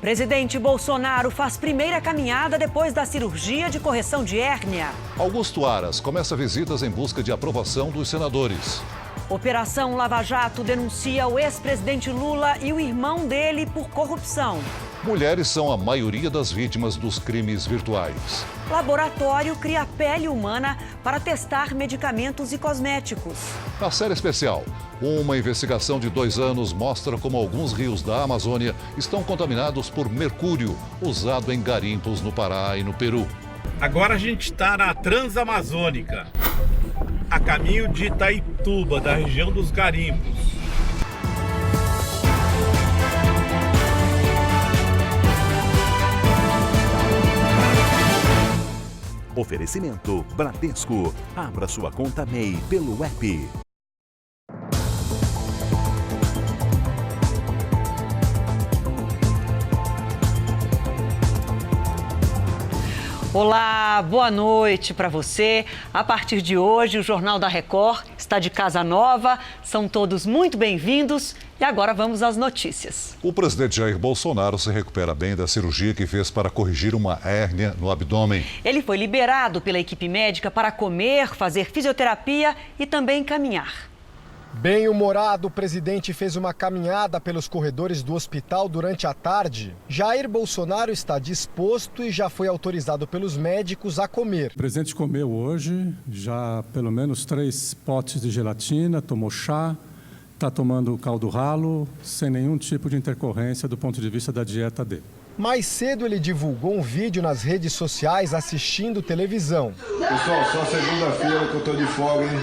Presidente Bolsonaro faz primeira caminhada depois da cirurgia de correção de hérnia. Augusto Aras começa visitas em busca de aprovação dos senadores. Operação Lava Jato denuncia o ex-presidente Lula e o irmão dele por corrupção. Mulheres são a maioria das vítimas dos crimes virtuais. Laboratório cria pele humana para testar medicamentos e cosméticos. Na série especial, uma investigação de 2 anos mostra como alguns rios da Amazônia estão contaminados por mercúrio, usado em garimpos no Pará e no Peru. Agora a gente está na Transamazônica, a caminho de Itaituba, da região dos garimpos. Oferecimento Bradesco. Abra sua conta MEI pelo app. Olá, boa noite para você. A partir de hoje, o Jornal da Record está de casa nova. São todos muito bem-vindos. E agora vamos às notícias. O presidente Jair Bolsonaro se recupera bem da cirurgia que fez para corrigir uma hérnia no abdômen. Ele foi liberado pela equipe médica para comer, fazer fisioterapia e também caminhar. Bem-humorado, o presidente fez uma caminhada pelos corredores do hospital durante a tarde. Jair Bolsonaro está disposto e já foi autorizado pelos médicos a comer. O presidente comeu hoje já pelo menos 3 potes de gelatina, tomou chá, está tomando caldo ralo, sem nenhum tipo de intercorrência do ponto de vista da dieta dele. Mais cedo ele divulgou um vídeo nas redes sociais assistindo televisão. Pessoal, só segunda-feira que eu tô de folga, hein?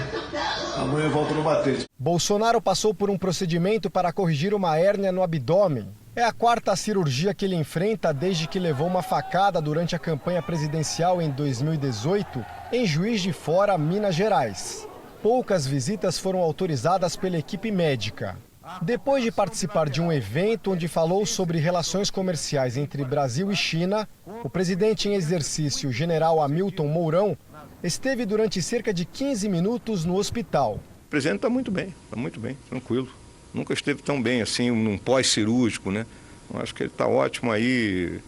Amanhã eu volto no batente. Bolsonaro passou por um procedimento para corrigir uma hérnia no abdômen. É a 4ª cirurgia que ele enfrenta desde que levou uma facada durante a campanha presidencial em 2018 em Juiz de Fora, Minas Gerais. Poucas visitas foram autorizadas pela equipe médica. Depois de participar de um evento onde falou sobre relações comerciais entre Brasil e China, o presidente em exercício, general Hamilton Mourão, esteve durante cerca de 15 minutos no hospital. O presidente está muito bem, tranquilo. Nunca esteve tão bem assim, num pós-cirúrgico, né? Eu acho que ele está ótimo aí.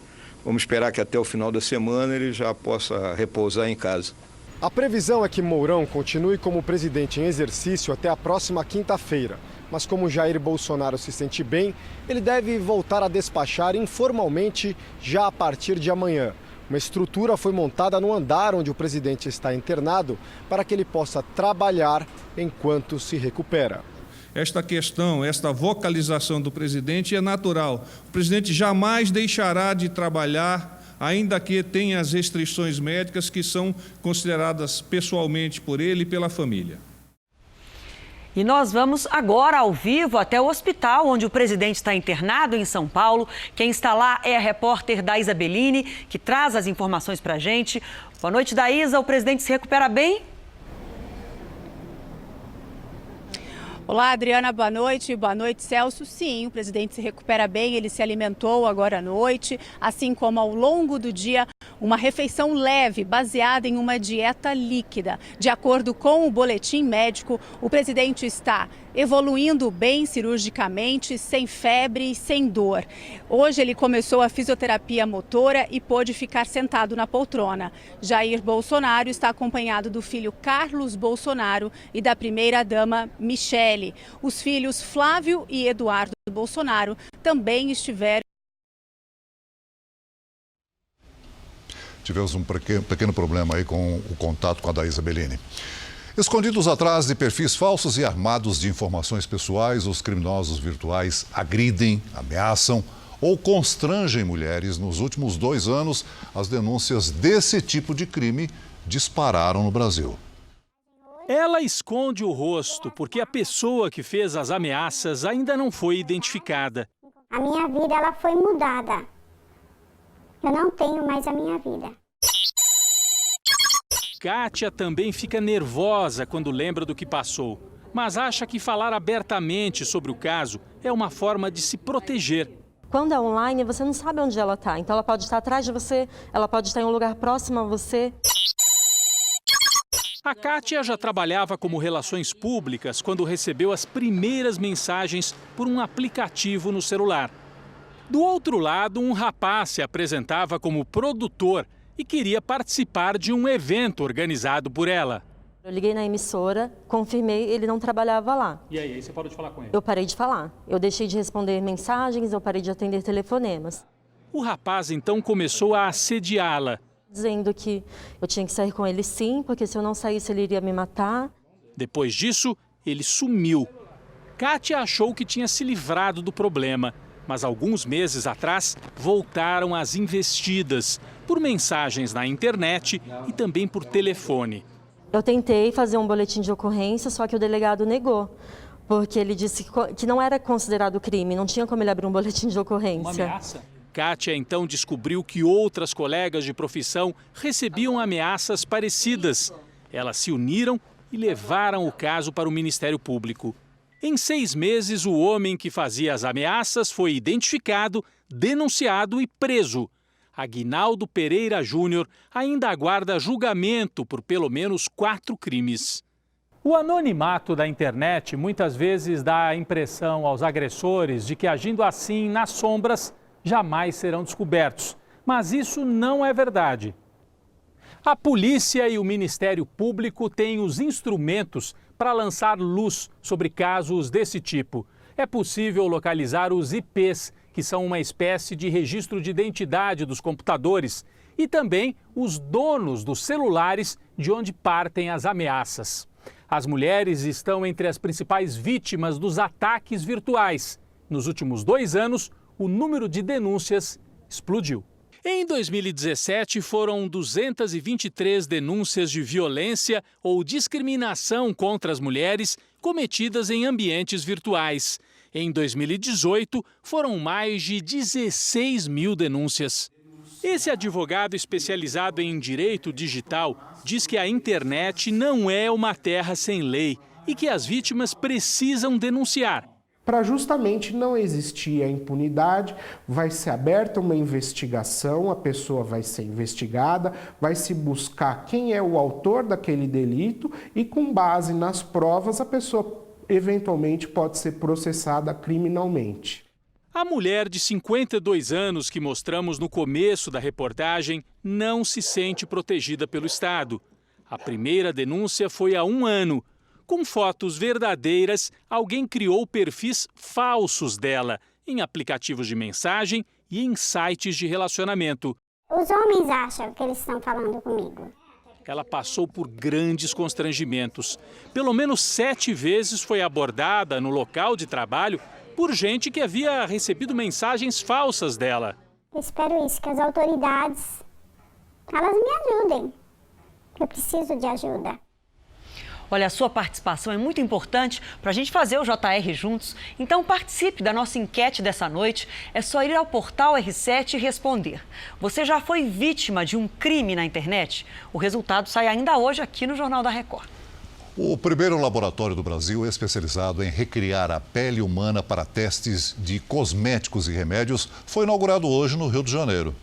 Vamos esperar que até o final da semana ele já possa repousar em casa. A previsão é que Mourão continue como presidente em exercício até a próxima quinta-feira. Mas como Jair Bolsonaro se sente bem, ele deve voltar a despachar informalmente já a partir de amanhã. Uma estrutura foi montada no andar onde o presidente está internado para que ele possa trabalhar enquanto se recupera. Esta questão, esta vocalização do presidente é natural. O presidente jamais deixará de trabalhar, ainda que tenha as restrições médicas que são consideradas pessoalmente por ele e pela família. E nós vamos agora ao vivo até o hospital onde o presidente está internado em São Paulo. Quem está lá é a repórter Daísa Bellini, que traz as informações para a gente. Boa noite, Daísa. O presidente se recupera bem? Olá, Adriana, boa noite. Boa noite, Celso. Sim, o presidente se recupera bem, ele se alimentou agora à noite, assim como ao longo do dia, uma refeição leve, baseada em uma dieta líquida. De acordo com o boletim médico, o presidente está evoluindo bem cirurgicamente, sem febre e sem dor. Hoje ele começou a fisioterapia motora e pôde ficar sentado na poltrona. Jair Bolsonaro está acompanhado do filho Carlos Bolsonaro e da primeira-dama Michele. Os filhos Flávio e Eduardo Bolsonaro também estiveram. Tivemos um pequeno problema aí com o contato com a Daísa Bellini. Escondidos atrás de perfis falsos e armados de informações pessoais, os criminosos virtuais agridem, ameaçam ou constrangem mulheres. Nos últimos 2 anos, as denúncias desse tipo de crime dispararam no Brasil. Ela esconde o rosto porque a pessoa que fez as ameaças ainda não foi identificada. A minha vida ela foi mudada. Eu não tenho mais a minha vida. Kátia também fica nervosa quando lembra do que passou, mas acha que falar abertamente sobre o caso é uma forma de se proteger. Quando é online, você não sabe onde ela está. Então ela pode estar atrás de você, ela pode estar em um lugar próximo a você. A Kátia já trabalhava como relações públicas quando recebeu as primeiras mensagens por um aplicativo no celular. Do outro lado, um rapaz se apresentava como produtor e queria participar de um evento organizado por ela. Eu liguei na emissora, confirmei, ele não trabalhava lá. E aí você parou de falar com ele? Eu parei de falar. Eu deixei de responder mensagens, eu parei de atender telefonemas. O rapaz então começou a assediá-la. Dizendo que eu tinha que sair com ele sim, porque se eu não saísse ele iria me matar. Depois disso, ele sumiu. Kátia achou que tinha se livrado do problema, mas alguns meses atrás voltaram as investidas por mensagens na internet e também por telefone. Eu tentei fazer um boletim de ocorrência, só que o delegado negou, porque ele disse que não era considerado crime, não tinha como ele abrir um boletim de ocorrência. Uma ameaça? Kátia então descobriu que outras colegas de profissão recebiam ameaças parecidas. Elas se uniram e levaram o caso para o Ministério Público. Em 6 meses, o homem que fazia as ameaças foi identificado, denunciado e preso. Aguinaldo Pereira Júnior ainda aguarda julgamento por pelo menos 4 crimes. O anonimato da internet muitas vezes dá a impressão aos agressores de que, agindo assim nas sombras, jamais serão descobertos. Mas isso não é verdade. A polícia e o Ministério Público têm os instrumentos para lançar luz sobre casos desse tipo. É possível localizar os IPs, que são uma espécie de registro de identidade dos computadores, e também os donos dos celulares de onde partem as ameaças. As mulheres estão entre as principais vítimas dos ataques virtuais. Nos últimos 2 anos, o número de denúncias explodiu. Em 2017, foram 223 denúncias de violência ou discriminação contra as mulheres cometidas em ambientes virtuais. Em 2018, foram mais de 16 mil denúncias. Esse advogado especializado em direito digital diz que a internet não é uma terra sem lei e que as vítimas precisam denunciar. Para justamente não existir a impunidade, vai ser aberta uma investigação, a pessoa vai ser investigada, vai se buscar quem é o autor daquele delito e, com base nas provas, a pessoa eventualmente pode ser processada criminalmente. A mulher de 52 anos que mostramos no começo da reportagem não se sente protegida pelo Estado. A primeira denúncia foi há 1 ano. Com fotos verdadeiras, alguém criou perfis falsos dela em aplicativos de mensagem e em sites de relacionamento. Os homens acham que eles estão falando comigo. Ela passou por grandes constrangimentos. Pelo menos 7 vezes foi abordada no local de trabalho por gente que havia recebido mensagens falsas dela. Eu espero isso, que as autoridades, elas me ajudem. Eu preciso de ajuda. Olha, a sua participação é muito importante para a gente fazer o JR juntos. Então participe da nossa enquete dessa noite. É só ir ao portal R7 e responder. Você já foi vítima de um crime na internet? O resultado sai ainda hoje aqui no Jornal da Record. O primeiro laboratório do Brasil especializado em recriar a pele humana para testes de cosméticos e remédios foi inaugurado hoje no Rio de Janeiro.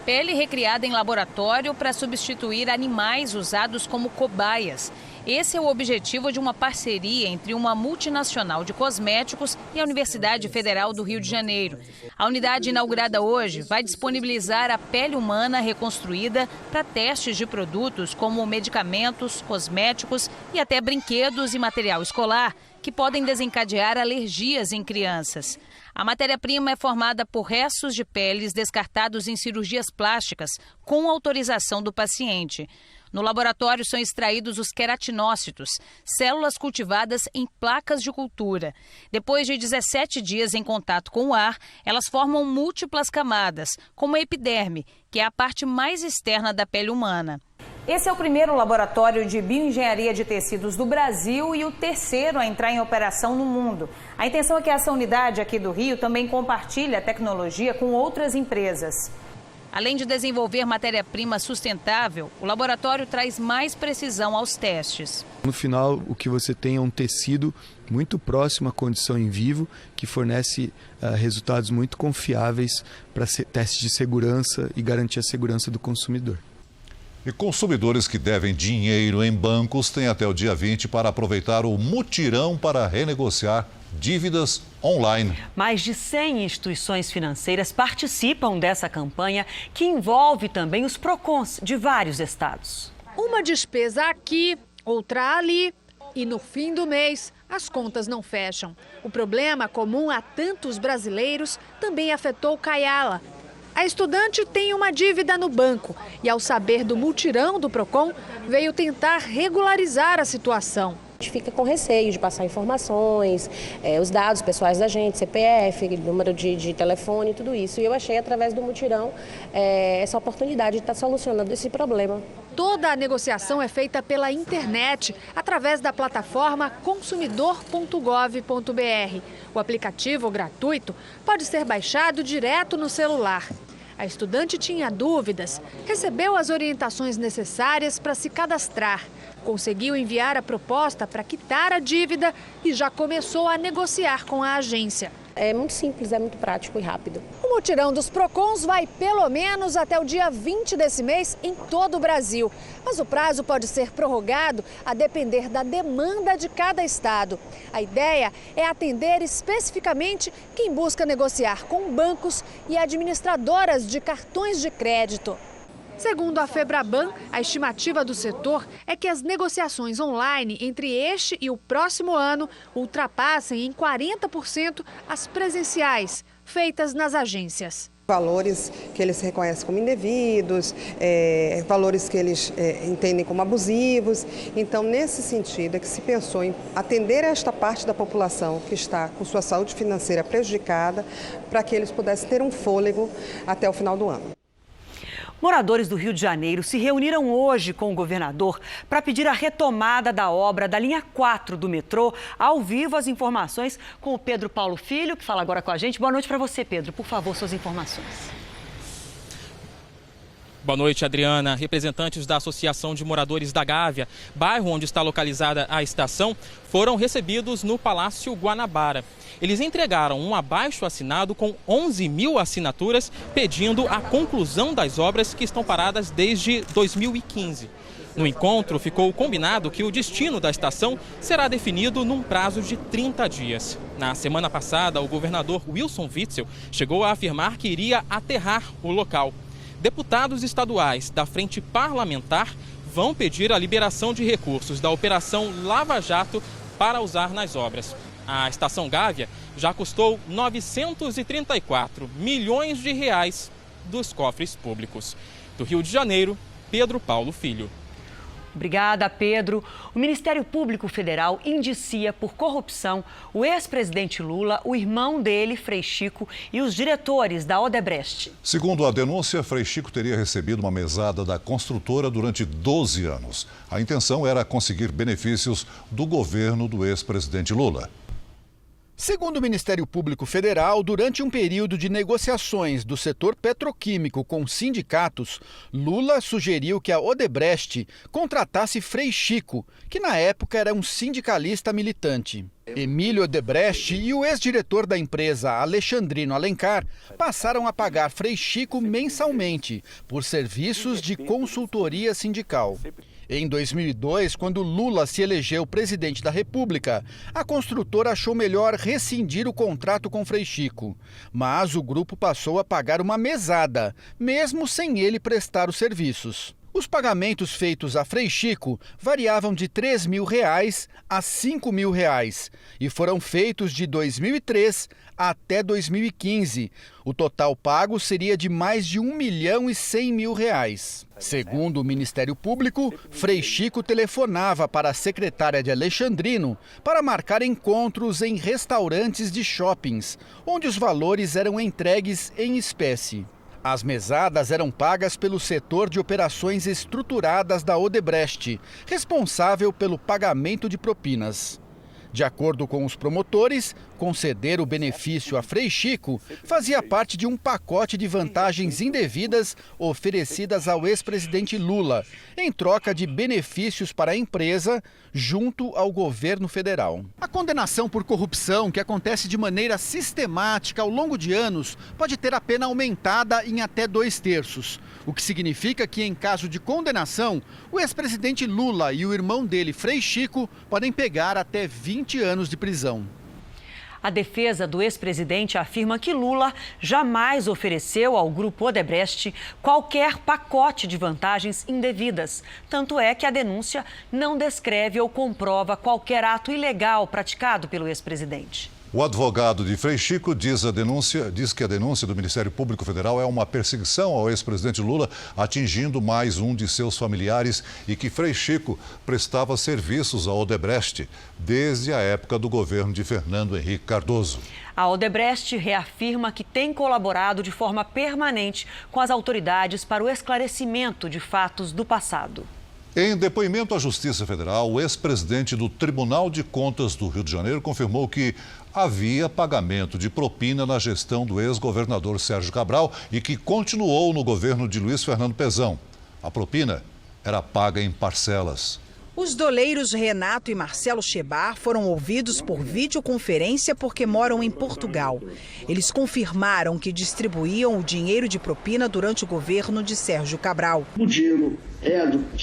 Pele recriada em laboratório para substituir animais usados como cobaias. Esse é o objetivo de uma parceria entre uma multinacional de cosméticos e a Universidade Federal do Rio de Janeiro. A unidade inaugurada hoje vai disponibilizar a pele humana reconstruída para testes de produtos como medicamentos, cosméticos e até brinquedos e material escolar, que podem desencadear alergias em crianças. A matéria-prima é formada por restos de peles descartados em cirurgias plásticas, com autorização do paciente. No laboratório são extraídos os queratinócitos, células cultivadas em placas de cultura. Depois de 17 dias em contato com o ar, elas formam múltiplas camadas, como a epiderme, que é a parte mais externa da pele humana. Esse é o primeiro laboratório de bioengenharia de tecidos do Brasil e o terceiro a entrar em operação no mundo. A intenção é que essa unidade aqui do Rio também compartilhe a tecnologia com outras empresas. Além de desenvolver matéria-prima sustentável, o laboratório traz mais precisão aos testes. No final, o que você tem é um tecido muito próximo à condição em vivo, que fornece resultados muito confiáveis para testes de segurança e garantir a segurança do consumidor. E consumidores que devem dinheiro em bancos têm até o dia 20 para aproveitar o mutirão para renegociar dívidas online. Mais de 100 instituições financeiras participam dessa campanha, que envolve também os PROCONs de vários estados. Uma despesa aqui, outra ali, e no fim do mês as contas não fecham. O problema, comum a tantos brasileiros, também afetou Kayala. A estudante tem uma dívida no banco e, ao saber do mutirão do PROCON, veio tentar regularizar a situação. A gente fica com receio de passar informações, os dados pessoais da gente, CPF, número de telefone, tudo isso. E eu achei, através do mutirão, essa oportunidade de estar solucionando esse problema. Toda a negociação é feita pela internet, através da plataforma consumidor.gov.br. O aplicativo gratuito pode ser baixado direto no celular. A estudante tinha dúvidas, recebeu as orientações necessárias para se cadastrar, conseguiu enviar a proposta para quitar a dívida e já começou a negociar com a agência. É muito simples, é muito prático e rápido. O mutirão dos PROCONs vai pelo menos até o dia 20 desse mês em todo o Brasil. Mas o prazo pode ser prorrogado a depender da demanda de cada estado. A ideia é atender especificamente quem busca negociar com bancos e administradoras de cartões de crédito. Segundo a Febraban, a estimativa do setor é que as negociações online entre este e o próximo ano ultrapassem em 40% as presenciais, feitas nas agências. Valores que eles reconhecem como indevidos, valores que eles entendem como abusivos. Então, nesse sentido, é que se pensou em atender esta parte da população que está com sua saúde financeira prejudicada, para que eles pudessem ter um fôlego até o final do ano. Moradores do Rio de Janeiro se reuniram hoje com o governador para pedir a retomada da obra da linha 4 do metrô. Ao vivo, as informações com o Pedro Paulo Filho, que fala agora com a gente. Boa noite para você, Pedro. Por favor, suas informações. Boa noite, Adriana. Representantes da Associação de Moradores da Gávea, bairro onde está localizada a estação, foram recebidos no Palácio Guanabara. Eles entregaram um abaixo-assinado com 11 mil assinaturas pedindo a conclusão das obras que estão paradas desde 2015. No encontro, ficou combinado que o destino da estação será definido num prazo de 30 dias. Na semana passada, o governador Wilson Witzel chegou a afirmar que iria aterrar o local. Deputados estaduais da Frente Parlamentar vão pedir a liberação de recursos da Operação Lava Jato para usar nas obras. A Estação Gávea já custou 934 milhões de reais dos cofres públicos. Do Rio de Janeiro, Pedro Paulo Filho. Obrigada, Pedro. O Ministério Público Federal indicia por corrupção o ex-presidente Lula, o irmão dele, Frei Chico, e os diretores da Odebrecht. Segundo a denúncia, Frei Chico teria recebido uma mesada da construtora durante 12 anos. A intenção era conseguir benefícios do governo do ex-presidente Lula. Segundo o Ministério Público Federal, durante um período de negociações do setor petroquímico com sindicatos, Lula sugeriu que a Odebrecht contratasse Frei Chico, que na época era um sindicalista militante. Emílio Odebrecht e o ex-diretor da empresa, Alexandrino Alencar, passaram a pagar Frei Chico mensalmente por serviços de consultoria sindical. Em 2002, quando Lula se elegeu presidente da República, a construtora achou melhor rescindir o contrato com Frei Chico. Mas o grupo passou a pagar uma mesada, mesmo sem ele prestar os serviços. Os pagamentos feitos a Frei Chico variavam de R$ 3.000 a R$ 5.000 e foram feitos de 2003 até 2015. O total pago seria de mais de R$ 1.100.000. Segundo o Ministério Público, Frei Chico telefonava para a secretária de Alexandrino para marcar encontros em restaurantes de shoppings, onde os valores eram entregues em espécie. As mesadas eram pagas pelo setor de operações estruturadas da Odebrecht, responsável pelo pagamento de propinas. De acordo com os promotores, conceder o benefício a Frei Chico fazia parte de um pacote de vantagens indevidas oferecidas ao ex-presidente Lula, em troca de benefícios para a empresa junto ao governo federal. A condenação por corrupção, que acontece de maneira sistemática ao longo de anos, pode ter a pena aumentada em até 2/3, o que significa que, em caso de condenação, o ex-presidente Lula e o irmão dele, Frei Chico, podem pegar até 20 anos de prisão. A defesa do ex-presidente afirma que Lula jamais ofereceu ao grupo Odebrecht qualquer pacote de vantagens indevidas. Tanto é que a denúncia não descreve ou comprova qualquer ato ilegal praticado pelo ex-presidente. O advogado de Frei Chico diz que a denúncia do Ministério Público Federal é uma perseguição ao ex-presidente Lula, atingindo mais um de seus familiares, e que Frei Chico prestava serviços à Odebrecht desde a época do governo de Fernando Henrique Cardoso. A Odebrecht reafirma que tem colaborado de forma permanente com as autoridades para o esclarecimento de fatos do passado. Em depoimento à Justiça Federal, o ex-presidente do Tribunal de Contas do Rio de Janeiro confirmou que havia pagamento de propina na gestão do ex-governador Sérgio Cabral e que continuou no governo de Luiz Fernando Pezão. A propina era paga em parcelas. Os doleiros Renato e Marcelo Chebar foram ouvidos por videoconferência porque moram em Portugal. Eles confirmaram que distribuíam o dinheiro de propina durante o governo de Sérgio Cabral. O dinheiro era do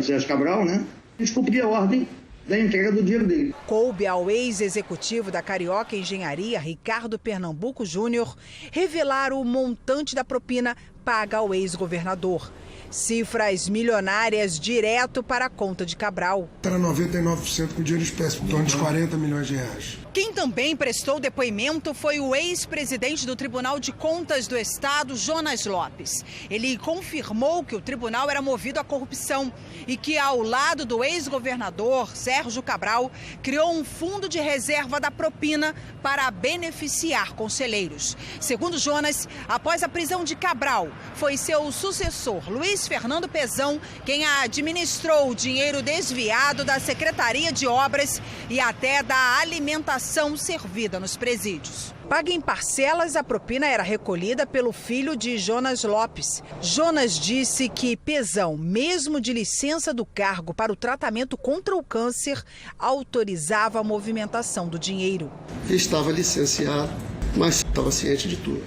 Sérgio Cabral, né? A gente cumpria a ordem da entrega do dinheiro dele. Coube ao ex-executivo da Carioca Engenharia, Ricardo Pernambuco Júnior, revelar o montante da propina paga ao ex-governador. Cifras milionárias direto para a conta de Cabral. Era 99% com dinheiro espécie, em torno de 40 milhões de reais. Quem também prestou depoimento foi o ex-presidente do Tribunal de Contas do Estado, Jonas Lopes. Ele confirmou que o tribunal era movido à corrupção e que, ao lado do ex-governador Sérgio Cabral, criou um fundo de reserva da propina para beneficiar conselheiros. Segundo Jonas, após a prisão de Cabral, foi seu sucessor, Luiz Fernando Pezão, quem administrou o dinheiro desviado da Secretaria de Obras e até da alimentação servida nos presídios. Paga em parcelas, a propina era recolhida pelo filho de Jonas Lopes. Jonas disse que Pezão, mesmo de licença do cargo para o tratamento contra o câncer, autorizava a movimentação do dinheiro. Estava licenciado, mas estava ciente de tudo.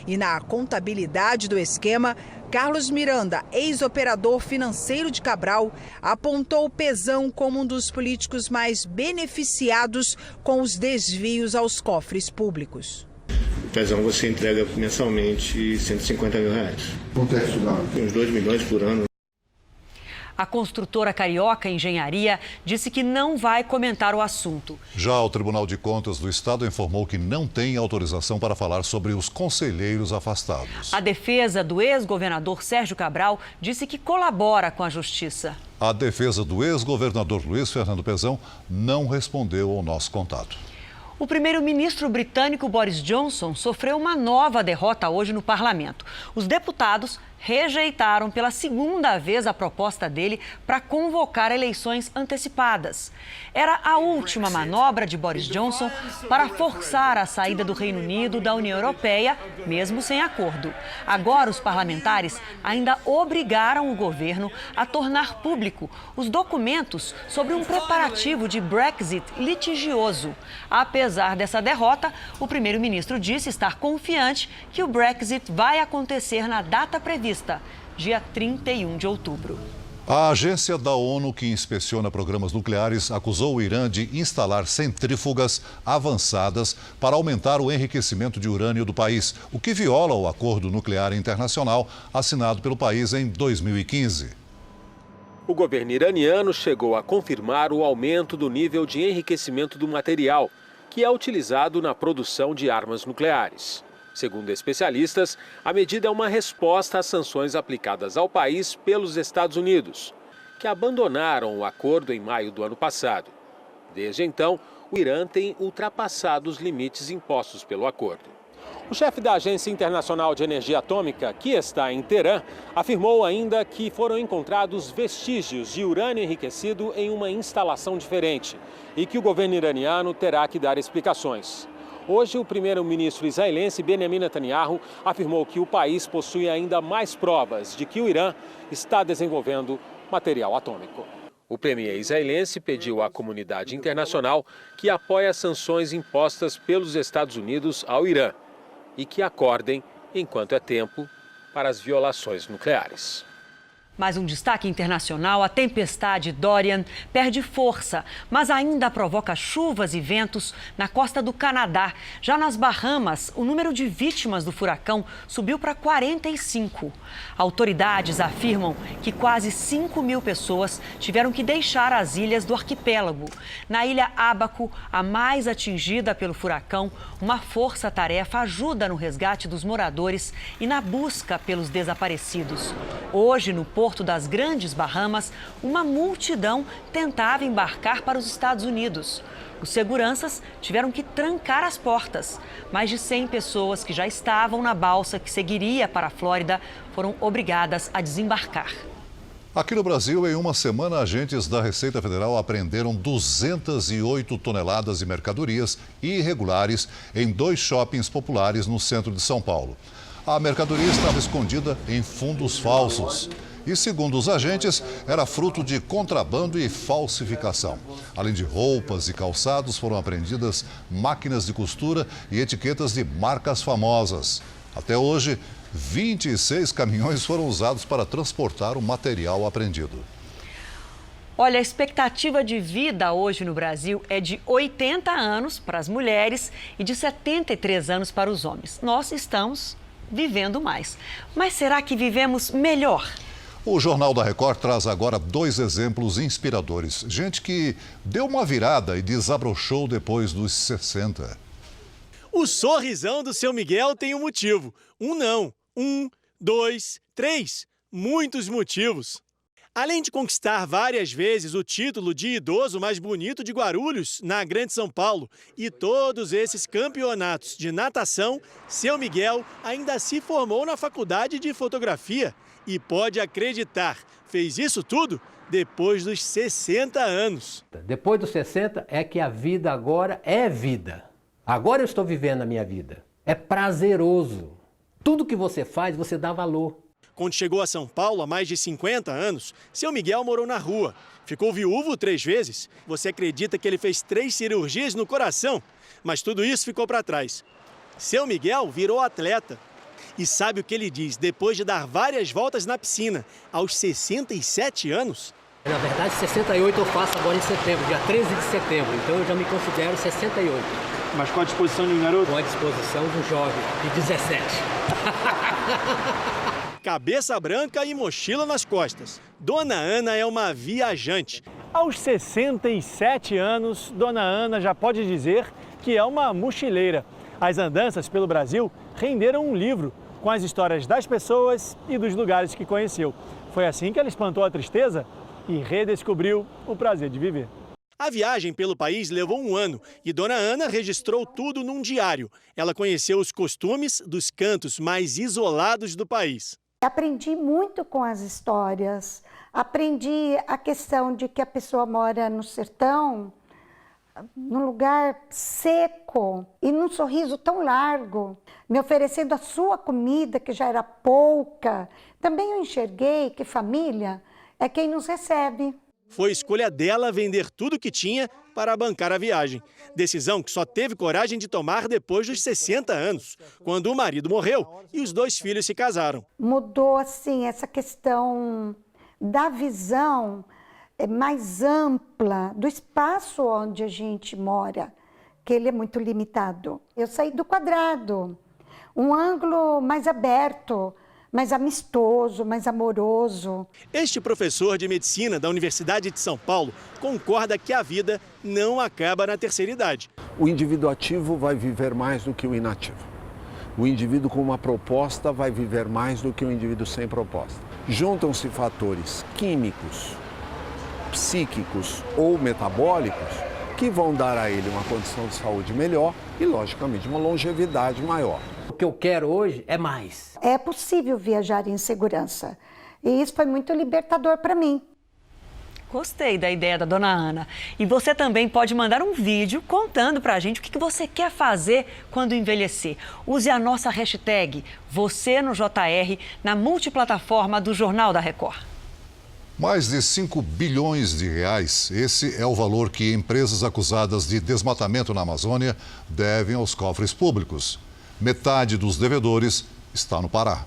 E na contabilidade do esquema, Carlos Miranda, ex-operador financeiro de Cabral, apontou o Pezão como um dos políticos mais beneficiados com os desvios aos cofres públicos. Pezão, você entrega mensalmente 150 mil reais. Quanto é que isso dá? Uns 2 milhões por ano. A construtora Carioca Engenharia disse que não vai comentar o assunto. Já o Tribunal de Contas do Estado informou que não tem autorização para falar sobre os conselheiros afastados. A defesa do ex-governador Sérgio Cabral disse que colabora com a justiça. A defesa do ex-governador Luiz Fernando Pezão não respondeu ao nosso contato. O primeiro-ministro britânico Boris Johnson sofreu uma nova derrota hoje no parlamento. Os deputados rejeitaram pela segunda vez a proposta dele para convocar eleições antecipadas. Era a última manobra de Boris Johnson para forçar a saída do Reino Unido da União Europeia, mesmo sem acordo. Agora, os parlamentares ainda obrigaram o governo a tornar público os documentos sobre um preparativo de Brexit litigioso. Apesar dessa derrota, o primeiro-ministro disse estar confiante que o Brexit vai acontecer na data prevista, dia 31 de outubro. A agência da ONU que inspeciona programas nucleares acusou o Irã de instalar centrífugas avançadas para aumentar o enriquecimento de urânio do país, o que viola o acordo nuclear internacional assinado pelo país em 2015. O governo iraniano chegou a confirmar o aumento do nível de enriquecimento do material, que é utilizado na produção de armas nucleares. Segundo especialistas, a medida é uma resposta às sanções aplicadas ao país pelos Estados Unidos, que abandonaram o acordo em maio do ano passado. Desde então, o Irã tem ultrapassado os limites impostos pelo acordo. O chefe da Agência Internacional de Energia Atômica, que está em Teherã, afirmou ainda que foram encontrados vestígios de urânio enriquecido em uma instalação diferente e que o governo iraniano terá que dar explicações. Hoje, o primeiro-ministro israelense Benjamin Netanyahu afirmou que o país possui ainda mais provas de que o Irã está desenvolvendo material atômico. O premier israelense pediu à comunidade internacional que apoie as sanções impostas pelos Estados Unidos ao Irã e que acordem enquanto é tempo para as violações nucleares. Mais um destaque internacional: a tempestade Dorian perde força, mas ainda provoca chuvas e ventos na costa do Canadá. Já nas Bahamas, o número de vítimas do furacão subiu para 45. Autoridades afirmam que quase 5.000 pessoas tiveram que deixar as ilhas do arquipélago. Na ilha Abaco, a mais atingida pelo furacão, uma força-tarefa ajuda no resgate dos moradores e na busca pelos desaparecidos. Hoje, no Porto das Grandes Bahamas, uma multidão tentava embarcar para os Estados Unidos. Os seguranças tiveram que trancar as portas. Mais de 100 pessoas que já estavam na balsa que seguiria para a Flórida foram obrigadas a desembarcar. Aqui no Brasil, em uma semana, agentes da Receita Federal apreenderam 208 toneladas de mercadorias irregulares em 2 shoppings populares no centro de São Paulo. A mercadoria estava escondida em fundos falsos e, segundo os agentes, era fruto de contrabando e falsificação. Além de roupas e calçados, foram apreendidas máquinas de costura e etiquetas de marcas famosas. Até hoje, 26 caminhões foram usados para transportar o material apreendido. Olha, a expectativa de vida hoje no Brasil é de 80 anos para as mulheres e de 73 anos para os homens. Nós estamos vivendo mais. Mas será que vivemos melhor? O Jornal da Record traz agora 2 exemplos inspiradores. Gente que deu uma virada e desabrochou depois dos 60. O sorrisão do seu Miguel tem um motivo. Um não. 1, 2, 3. Muitos motivos. Além de conquistar várias vezes o título de idoso mais bonito de Guarulhos, na Grande São Paulo, e todos esses campeonatos de natação, seu Miguel ainda se formou na faculdade de fotografia. E pode acreditar, fez isso tudo depois dos 60 anos. Depois dos 60 é que a vida agora é vida. Agora eu estou vivendo a minha vida. É prazeroso. Tudo que você faz, você dá valor. Quando chegou a São Paulo há mais de 50 anos, seu Miguel morou na rua. Ficou viúvo 3 vezes. Você acredita que ele fez 3 cirurgias no coração? Mas tudo isso ficou para trás. Seu Miguel virou atleta. E sabe o que ele diz depois de dar várias voltas na piscina, aos 67 anos? Na verdade, 68 eu faço agora em setembro, dia 13 de setembro. Então eu já me considero 68. Mas com a disposição de um garoto? Com a disposição de um jovem de 17. Cabeça branca e mochila nas costas. Dona Ana é uma viajante. Aos 67 anos, Dona Ana já pode dizer que é uma mochileira. As andanças pelo Brasil renderam um livro com as histórias das pessoas e dos lugares que conheceu. Foi assim que ela espantou a tristeza e redescobriu o prazer de viver. A viagem pelo país levou 1 ano e Dona Ana registrou tudo num diário. Ela conheceu os costumes dos cantos mais isolados do país. Aprendi muito com as histórias. Aprendi a questão de que a pessoa mora no sertão, num lugar seco e num sorriso tão largo, me oferecendo a sua comida, que já era pouca. Também eu enxerguei que família é quem nos recebe. Foi escolha dela vender tudo que tinha para bancar a viagem. Decisão que só teve coragem de tomar depois dos 60 anos, quando o marido morreu e os 2 filhos se casaram. Mudou, assim, essa questão da visão mais ampla do espaço onde a gente mora, que ele é muito limitado. Eu saí do quadrado, um ângulo mais aberto, mais amistoso, mais amoroso. Este professor de medicina da Universidade de São Paulo concorda que a vida não acaba na terceira idade. O indivíduo ativo vai viver mais do que o inativo. O indivíduo com uma proposta vai viver mais do que o indivíduo sem proposta. Juntam-se fatores químicos, psíquicos ou metabólicos que vão dar a ele uma condição de saúde melhor e, logicamente, uma longevidade maior. O que eu quero hoje é mais. É possível viajar em segurança. E isso foi muito libertador para mim. Gostei da ideia da dona Ana. E você também pode mandar um vídeo contando pra gente o que você quer fazer quando envelhecer. Use a nossa hashtag #VocêNoJR na multiplataforma do Jornal da Record. Mais de 5 bilhões de reais. Esse é o valor que empresas acusadas de desmatamento na Amazônia devem aos cofres públicos. Metade dos devedores está no Pará.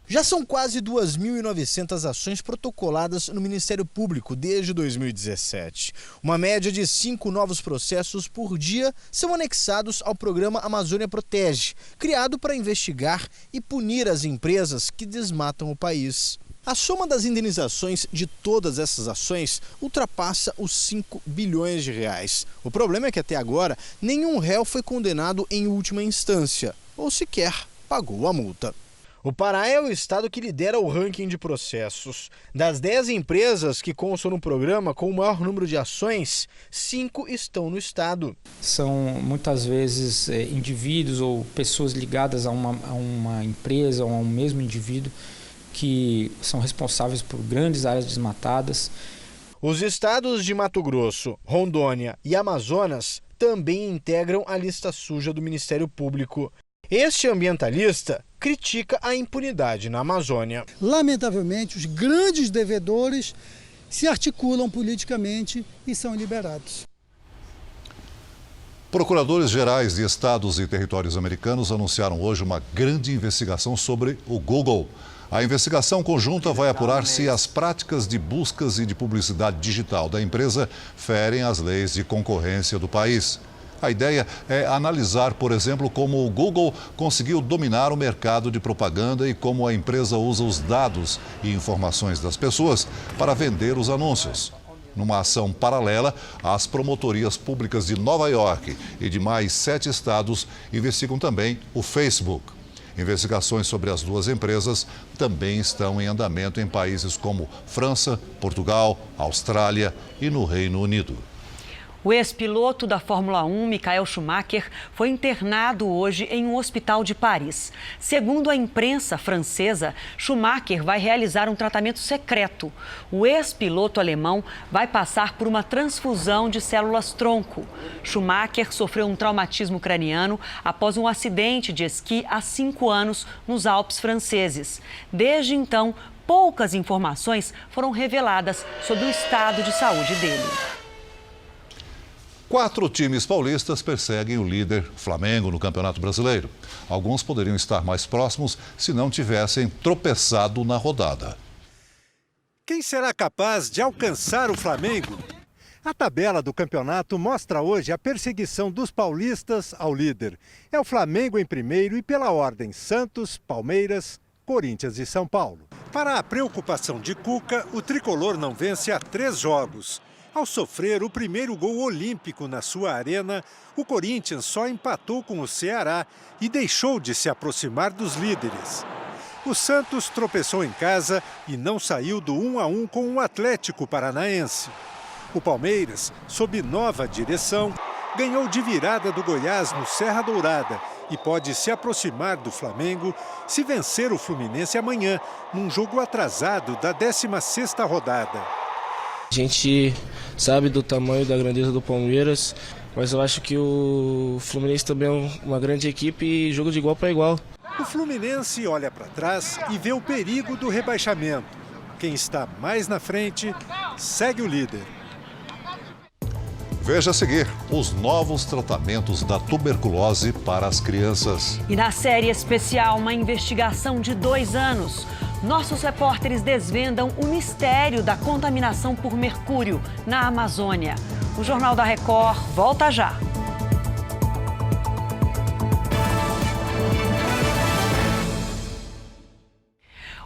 Já são quase 2.900 ações protocoladas no Ministério Público desde 2017. Uma média de 5 novos processos por dia são anexados ao programa Amazônia Protege, criado para investigar e punir as empresas que desmatam o país. A soma das indenizações de todas essas ações ultrapassa os 5 bilhões de reais. O problema é que até agora nenhum réu foi condenado em última instância ou sequer pagou a multa. O Pará é o estado que lidera o ranking de processos. Das 10 empresas que constam no programa com o maior número de ações, 5 estão no estado. São muitas vezes indivíduos ou pessoas ligadas a uma empresa ou a um mesmo indivíduo que são responsáveis por grandes áreas desmatadas. Os estados de Mato Grosso, Rondônia e Amazonas também integram a lista suja do Ministério Público. Este ambientalista critica a impunidade na Amazônia. Lamentavelmente, os grandes devedores se articulam politicamente e são liberados. Procuradores gerais de estados e territórios americanos anunciaram hoje uma grande investigação sobre o Google. A investigação conjunta vai apurar se as práticas de buscas e de publicidade digital da empresa ferem as leis de concorrência do país. A ideia é analisar, por exemplo, como o Google conseguiu dominar o mercado de propaganda e como a empresa usa os dados e informações das pessoas para vender os anúncios. Numa ação paralela, as promotorias públicas de Nova York e de mais 7 estados investigam também o Facebook. Investigações sobre as duas empresas também estão em andamento em países como França, Portugal, Austrália e no Reino Unido. O ex-piloto da Fórmula 1, Michael Schumacher, foi internado hoje em um hospital de Paris. Segundo a imprensa francesa, Schumacher vai realizar um tratamento secreto. O ex-piloto alemão vai passar por uma transfusão de células-tronco. Schumacher sofreu um traumatismo craniano após um acidente de esqui há 5 anos nos Alpes franceses. Desde então, poucas informações foram reveladas sobre o estado de saúde dele. 4 times paulistas perseguem o líder Flamengo no Campeonato Brasileiro. Alguns poderiam estar mais próximos se não tivessem tropeçado na rodada. Quem será capaz de alcançar o Flamengo? A tabela do campeonato mostra hoje a perseguição dos paulistas ao líder. É o Flamengo em primeiro e pela ordem Santos, Palmeiras, Corinthians e São Paulo. Para a preocupação de Cuca, o tricolor não vence há 3 jogos. Ao sofrer o primeiro gol olímpico na sua arena, o Corinthians só empatou com o Ceará e deixou de se aproximar dos líderes. O Santos tropeçou em casa e não saiu do 1-1 com o Atlético Paranaense. O Palmeiras, sob nova direção, ganhou de virada do Goiás no Serra Dourada e pode se aproximar do Flamengo se vencer o Fluminense amanhã, num jogo atrasado da 16ª rodada. A gente sabe do tamanho da grandeza do Palmeiras, mas eu acho que o Fluminense também é uma grande equipe e jogo de igual para igual. O Fluminense olha para trás e vê o perigo do rebaixamento. Quem está mais na frente segue o líder. Veja a seguir os novos tratamentos da tuberculose para as crianças. E na série especial, uma investigação de 2 anos. Nossos repórteres desvendam o mistério da contaminação por mercúrio na Amazônia. O Jornal da Record volta já.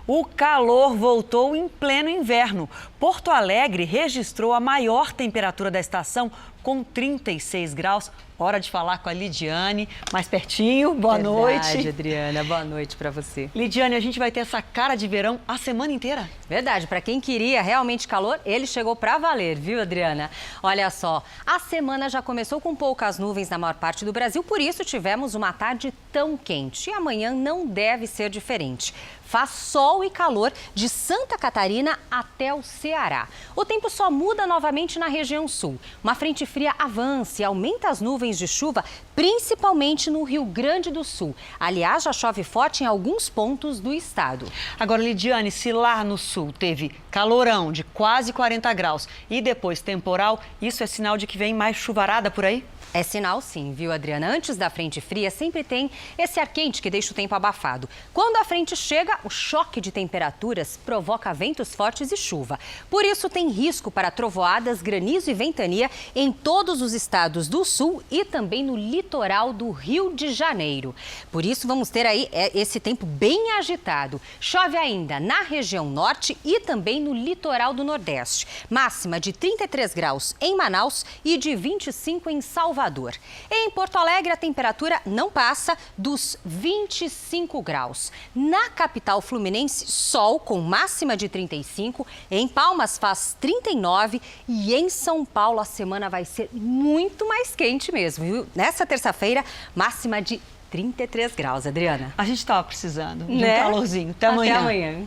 O calor voltou em pleno inverno. Porto Alegre registrou a maior temperatura da estação, com 36 graus. Hora de falar com a Lidiane, mais pertinho. Boa noite. Adriana, boa noite para você. Lidiane, a gente vai ter essa cara de verão a semana inteira? Verdade, para quem queria realmente calor, ele chegou para valer, viu, Adriana? Olha só, a semana já começou com poucas nuvens na maior parte do Brasil, por isso tivemos uma tarde tão quente. E amanhã não deve ser diferente. Faz sol e calor de Santa Catarina até o Ceará. O tempo só muda novamente na região sul. Uma frente fria avança e aumenta as nuvens de chuva, principalmente no Rio Grande do Sul. Aliás, já chove forte em alguns pontos do estado. Agora, Lidiane, se lá no sul teve calorão de quase 40 graus e depois temporal, isso é sinal de que vem mais chuvarada por aí? É sinal sim, viu, Adriana? Antes da frente fria sempre tem esse ar quente que deixa o tempo abafado. Quando a frente chega, o choque de temperaturas provoca ventos fortes e chuva. Por isso tem risco para trovoadas, granizo e ventania em todos os estados do sul e também no litoral do Rio de Janeiro. Por isso vamos ter aí esse tempo bem agitado. Chove ainda na região norte e também no litoral do Nordeste. Máxima de 33 graus em Manaus e de 25 em Salvador. Em Porto Alegre, a temperatura não passa dos 25 graus. Na capital fluminense, sol com máxima de 35. Em Palmas faz 39 e em São Paulo a semana vai ser muito mais quente mesmo, viu? Nessa terça-feira, máxima de 33 graus, Adriana. A gente estava precisando de um calorzinho. Até amanhã. Até amanhã.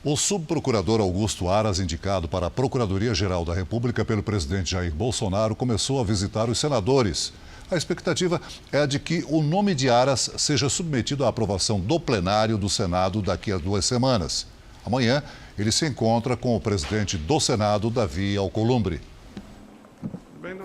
O subprocurador Augusto Aras, indicado para a Procuradoria-Geral da República pelo presidente Jair Bolsonaro, começou a visitar os senadores. A expectativa é a de que o nome de Aras seja submetido à aprovação do plenário do Senado daqui a 2 semanas. Amanhã, ele se encontra com o presidente do Senado, Davi Alcolumbre.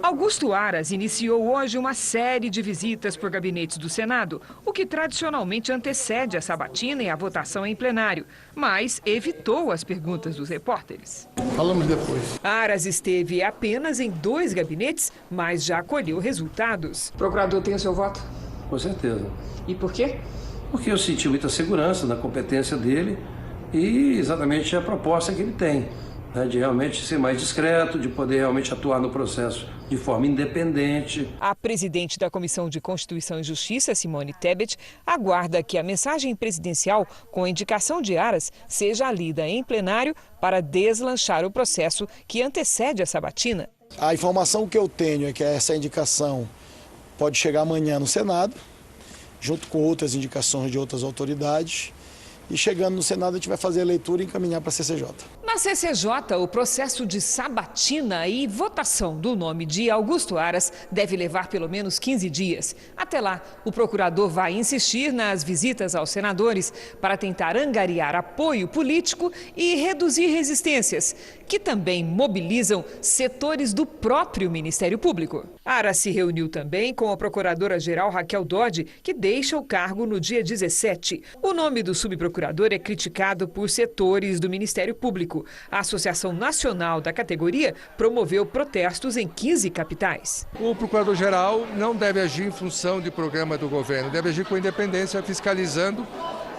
Augusto Aras iniciou hoje uma série de visitas por gabinetes do Senado, o que tradicionalmente antecede a sabatina e a votação em plenário, mas evitou as perguntas dos repórteres. Falamos depois. Aras esteve apenas em 2 gabinetes, mas já colheu resultados. O procurador tem o seu voto? Com certeza. E por quê? Porque eu senti muita segurança na competência dele e exatamente a proposta que ele tem. De realmente ser mais discreto, de poder realmente atuar no processo de forma independente. A presidente da Comissão de Constituição e Justiça, Simone Tebet, aguarda que a mensagem presidencial com a indicação de Aras seja lida em plenário para deslanchar o processo que antecede a sabatina. A informação que eu tenho é que essa indicação pode chegar amanhã no Senado, junto com outras indicações de outras autoridades. E chegando no Senado, a gente vai fazer a leitura e encaminhar para a CCJ. Na CCJ, o processo de sabatina e votação do nome de Augusto Aras deve levar pelo menos 15 dias. Até lá, o procurador vai insistir nas visitas aos senadores para tentar angariar apoio político e reduzir resistências, que também mobilizam setores do próprio Ministério Público. Aras se reuniu também com a procuradora-geral Raquel Dodge, que deixa o cargo no dia 17. O nome do subprocurador é criticado por setores do Ministério Público. A Associação Nacional da categoria promoveu protestos em 15 capitais. O procurador-geral não deve agir em função de programa do governo, deve agir com independência, fiscalizando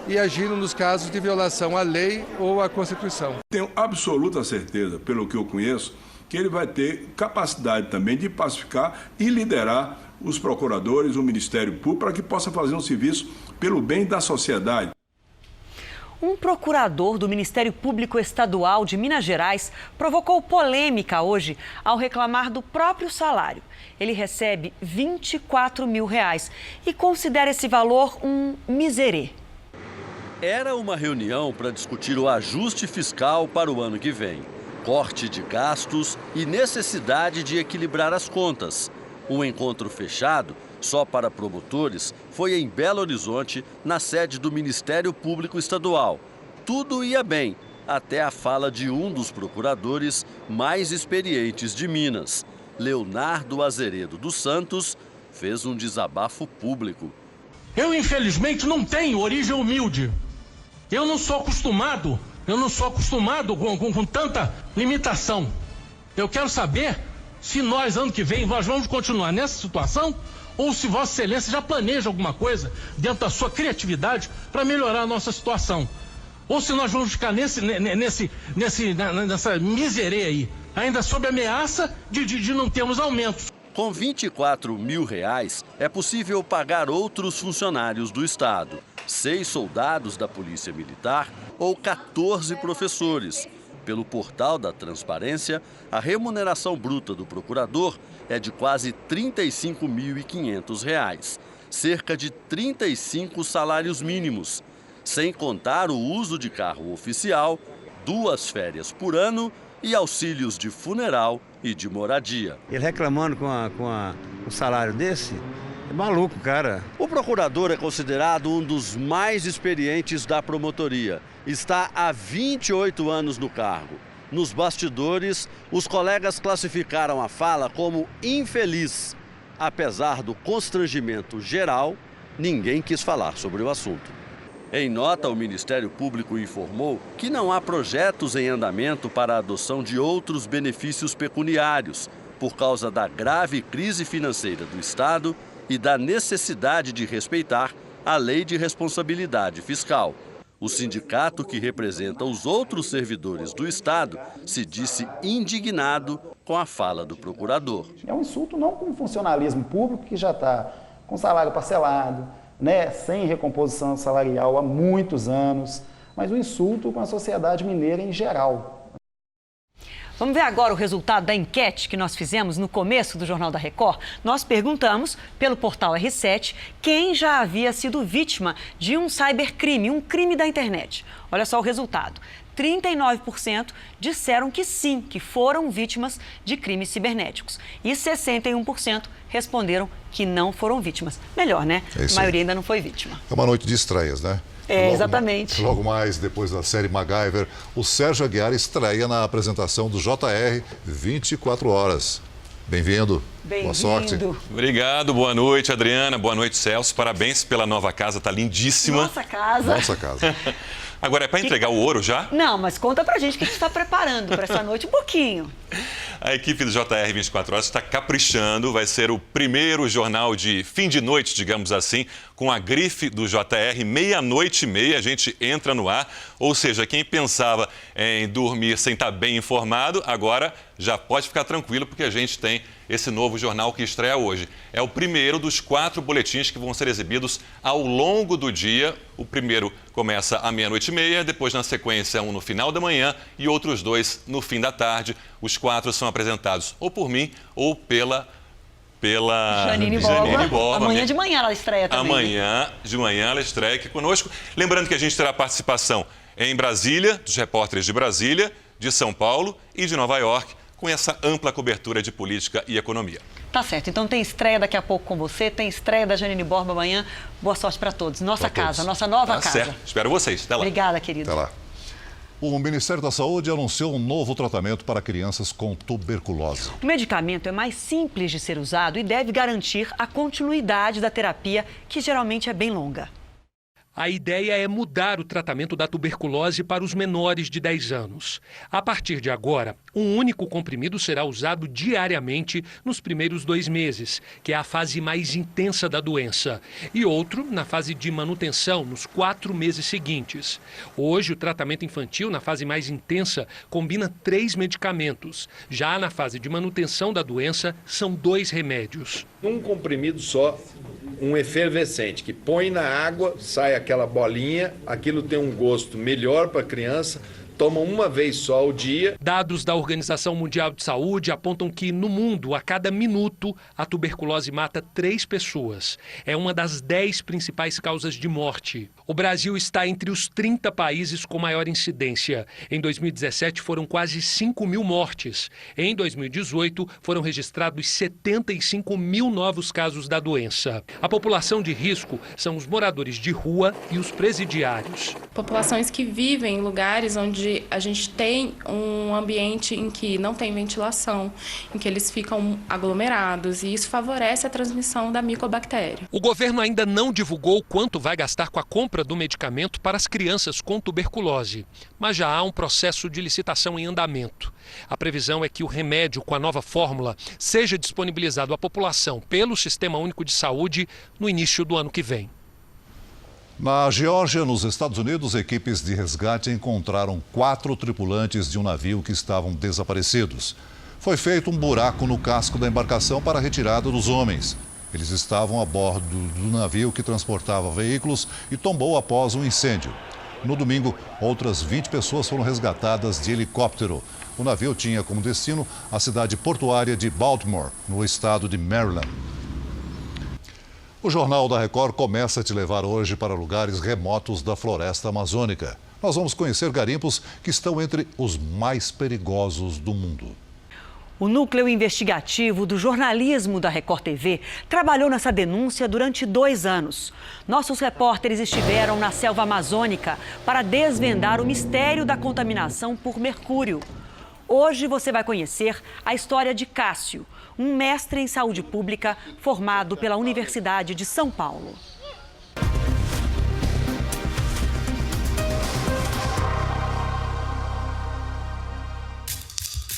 e agindo nos casos de violação à lei ou à Constituição. Tenho absoluta certeza, pelo que eu conheço, que ele vai ter capacidade também de pacificar e liderar os procuradores, o Ministério Público, para que possa fazer um serviço pelo bem da sociedade. Um procurador do Ministério Público Estadual de Minas Gerais provocou polêmica hoje ao reclamar do próprio salário. Ele recebe R$24 mil e considera esse valor um miserê. Era uma reunião para discutir o ajuste fiscal para o ano que vem, corte de gastos e necessidade de equilibrar as contas. Um encontro fechado só para promotores foi em Belo Horizonte, na sede do Ministério Público Estadual. Tudo ia bem, até a fala de um dos procuradores mais experientes de Minas. Leonardo Azeredo dos Santos fez um desabafo público. Eu, infelizmente, não tenho origem humilde. Eu não sou acostumado com tanta limitação. Eu quero saber se nós, ano que vem, nós vamos continuar nessa situação ou se Vossa Excelência já planeja alguma coisa dentro da sua criatividade para melhorar a nossa situação. ou se nós vamos ficar nessa miséria aí, ainda sob ameaça de não termos aumentos. Com R$ 24 mil é possível pagar outros funcionários do Estado, 6 soldados da Polícia Militar ou 14 professores. Pelo portal da Transparência, a remuneração bruta do procurador é de quase R$ 35.500, cerca de 35 salários mínimos, sem contar o uso de carro oficial, 2 férias por ano e auxílios de funeral e de moradia. Ele reclamando com um salário desse, é maluco, cara. O procurador é considerado um dos mais experientes da promotoria. Está há 28 anos no cargo. Nos bastidores, os colegas classificaram a fala como infeliz. Apesar do constrangimento geral, ninguém quis falar sobre o assunto. Em nota, o Ministério Público informou que não há projetos em andamento para a adoção de outros benefícios pecuniários, por causa da grave crise financeira do Estado e da necessidade de respeitar a Lei de Responsabilidade Fiscal. O sindicato que representa os outros servidores do Estado se disse indignado com a fala do procurador. É um insulto não com o funcionalismo público que já está com salário parcelado, né, sem recomposição salarial há muitos anos, mas um insulto com a sociedade mineira em geral. Vamos ver agora o resultado da enquete que nós fizemos no começo do Jornal da Record. Nós perguntamos, pelo portal R7, quem já havia sido vítima de um cybercrime, um crime da internet. Olha só o resultado. 39% disseram que sim, que foram vítimas de crimes cibernéticos. E 61% responderam que não foram vítimas. Melhor, né? A maioria ainda não foi vítima. É uma noite de estreias, né? Exatamente. Logo mais, depois da série MacGyver, o Sérgio Aguiar estreia na apresentação do JR 24 horas. Bem-vindo. Boa sorte. Obrigado, boa noite, Adriana. Boa noite, Celso. Parabéns pela nova casa, tá lindíssima. Nossa casa. Nossa casa. Agora, é para entregar o ouro já? Não, mas conta pra gente o que a gente está preparando para essa noite um pouquinho. A equipe do JR 24 Horas está caprichando, vai ser o primeiro jornal de fim de noite, digamos assim, com a grife do JR, 00:30, a gente entra no ar. Ou seja, quem pensava em dormir sem estar bem informado, agora já pode ficar tranquilo, porque a gente tem esse novo jornal que estreia hoje. É o primeiro dos 4 boletins que vão ser exibidos ao longo do dia. O primeiro começa à 00:30, depois na sequência um no final da manhã e outros 2 no fim da tarde. Os 4 são apresentados ou por mim ou pela Janine Borba. Amanhã de manhã ela estreia também. Amanhã de manhã ela estreia aqui conosco. Lembrando que a gente terá participação em Brasília, dos repórteres de Brasília, de São Paulo e de Nova York, com essa ampla cobertura de política e economia. Tá certo. Então tem estreia daqui a pouco com você, tem estreia da Janine Borba amanhã. Boa sorte para todos. Nossa casa, nossa nova casa. Certo. Espero vocês. Até lá. Obrigada, querido. Até lá. O Ministério da Saúde anunciou um novo tratamento para crianças com tuberculose. O medicamento é mais simples de ser usado e deve garantir a continuidade da terapia, que geralmente é bem longa. A ideia é mudar o tratamento da tuberculose para os menores de 10 anos. A partir de agora, um único comprimido será usado diariamente nos primeiros 2 meses, que é a fase mais intensa da doença, e outro na fase de manutenção, nos 4 meses seguintes. Hoje, o tratamento infantil, na fase mais intensa, combina 3 medicamentos. Já na fase de manutenção da doença, são 2 remédios. Um comprimido só, um efervescente, que põe na água, sai aquela bolinha, aquilo tem um gosto melhor para a criança, toma uma vez só ao dia. Dados da Organização Mundial de Saúde apontam que, no mundo, a cada minuto, a tuberculose mata 3 pessoas. É uma das 10 principais causas de morte. O Brasil está entre os 30 países com maior incidência. Em 2017, foram quase 5 mil mortes. Em 2018, foram registrados 75 mil novos casos da doença. A população de risco são os moradores de rua e os presidiários. Populações que vivem em lugares onde a gente tem um ambiente em que não tem ventilação, em que eles ficam aglomerados, e isso favorece a transmissão da micobactéria. O governo ainda não divulgou quanto vai gastar com a compra do medicamento para as crianças com tuberculose, mas já há um processo de licitação em andamento. A previsão é que o remédio com a nova fórmula seja disponibilizado à população pelo Sistema Único de Saúde no início do ano que vem. Na Geórgia, nos Estados Unidos, equipes de resgate encontraram 4 tripulantes de um navio que estavam desaparecidos. Foi feito um buraco no casco da embarcação para a retirada dos homens. Eles estavam a bordo do navio que transportava veículos e tombou após um incêndio. No domingo, outras 20 pessoas foram resgatadas de helicóptero. O navio tinha como destino a cidade portuária de Baltimore, no estado de Maryland. O Jornal da Record começa a te levar hoje para lugares remotos da floresta amazônica. Nós vamos conhecer garimpos que estão entre os mais perigosos do mundo. O núcleo investigativo do jornalismo da Record TV trabalhou nessa denúncia durante 2 anos. Nossos repórteres estiveram na selva amazônica para desvendar o mistério da contaminação por mercúrio. Hoje você vai conhecer a história de Cássio, um mestre em saúde pública formado pela Universidade de São Paulo.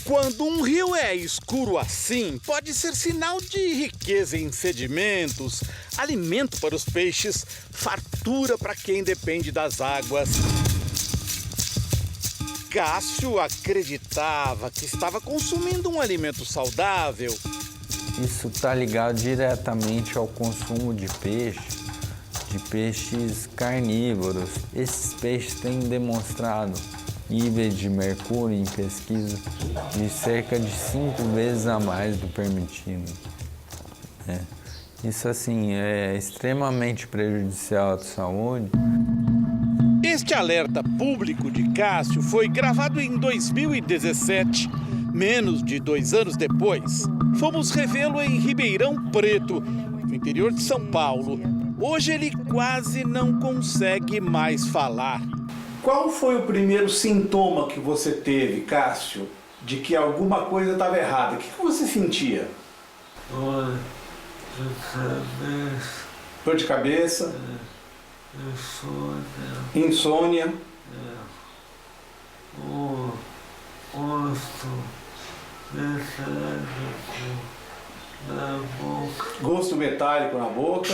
Quando um rio é escuro assim, pode ser sinal de riqueza em sedimentos, alimento para os peixes, fartura para quem depende das águas. Cássio acreditava que estava consumindo um alimento saudável. Isso está ligado diretamente ao consumo de peixes carnívoros. Esses peixes têm demonstrado níveis de mercúrio em pesquisa de cerca de 5 vezes a mais do permitido. Isso, assim, é extremamente prejudicial à saúde. Este alerta público de Cássio foi gravado em 2017. Menos de 2 anos depois, fomos revê-lo em Ribeirão Preto, no interior de São Paulo. Hoje ele quase não consegue mais falar. Qual foi o primeiro sintoma que você teve, Cássio, de que alguma coisa estava errada? O que você sentia? Dor de cabeça. Insônia. Gosto metálico na boca.